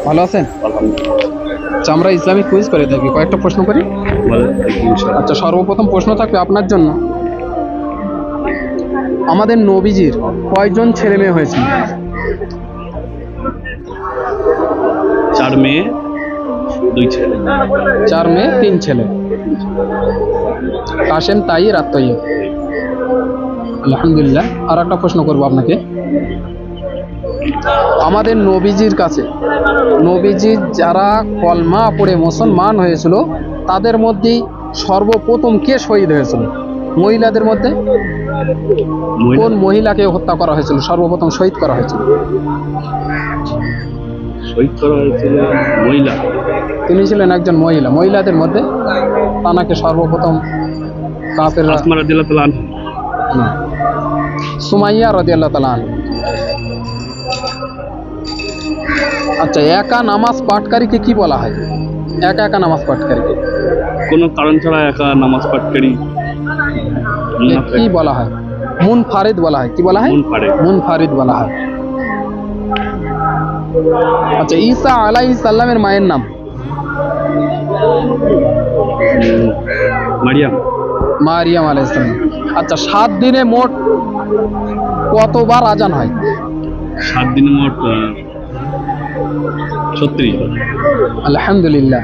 ভালো আছেন? আচ্ছা, আমরা ইসলামিক কুইজ করে থাকি, কয়েকটা প্রশ্ন করি। আচ্ছা, সর্বপ্রথম প্রশ্ন থাকবে আপনার জন্য, আমাদের নবীজির কয়জন ছেলে মেয়ে হয়েছিল? 4 মেয়ে 2 ছেলে। 4 মেয়ে 3 ছেলে। কাসেম, তাইর আর তৈয়ব। আলহামদুলিল্লাহ। আর একটা প্রশ্ন করবো আপনাকে, আমাদের নবীজির কাছে নবীজির যারা কলমা পড়ে মুসলমান হয়েছিল তাদের মধ্যেই সর্বপ্রথম কে শহীদ হয়েছিল? মহিলাদের মধ্যে কোন মহিলাকে হত্যা করা হয়েছিল, সর্বপ্রথম শহীদ করা হয়েছিল? শহীদ করা হয়েছিল মহিলা। তিনি ছিলেন একজন মহিলা। মহিলাদের মধ্যে তানাকে সর্বপ্রথম কাফেররা আসমা রাদিয়াল্লাহু তাআলা আনহা। না, সুমাইয়া রাদিয়াল্লাহু তাআলা আনহা। আচ্ছা, একা নামাজ পাঠকারীকে কি বলা হয়? একা একা নামাজ পাঠকারীকে কোনো কারণ ছাড়া একা নামাজ পাঠকারী কি বলা হয়? মুনফারিদ বলা হয়। কি বলা হয়? মুনফারিদ বলা হয়। আচ্ছা, ঈসা আলাইহিস সালামের মায়ের নাম? মারিয়াম। মারিয়াম আলাইহিস সালাম। আচ্ছা, 7 দিনে মোট কতবার আজান হয়? 7 দিনে মোট 36। আলহামদুলিল্লাহ।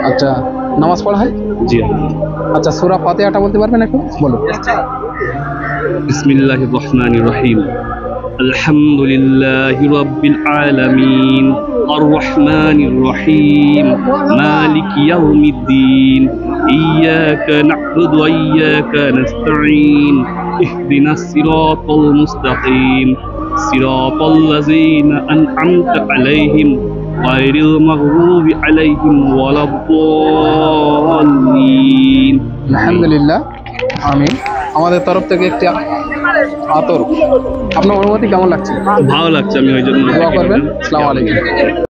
আচ্ছা, নামাজ পড়া হয়? জি। আচ্ছা, সূরা ফাতিহাটা বলতে পারবেন একটু? বলো। বিসমিল্লাহির রহমানির রহিম। আলহামদুলিল্লাহি রাব্বিল আলামিন আর রহমানির রহিম মালিকি ইয়াউমিদ্দিন ইয়্যাকা না'বুদু ওয়া ইয়্যাকা নাস্তাঈন ইহদিনাস সিরাতাল মুস্তাকিম সিরাতাল লাযীনা আন'আমতা আলাইহিম গায়রিল মাগযুবি আলাইহিম ওয়ালাদ-দাল্লিন। আলহামদুলিল্লাহ, আমিন। আমাদের তরফ থেকে একটি আতর। আপনার অনুমতি কেমন লাগছে? ভালো লাগছে, আমি ওই জন্য দোয়া করবেন। আসসালামু আলাইকুম।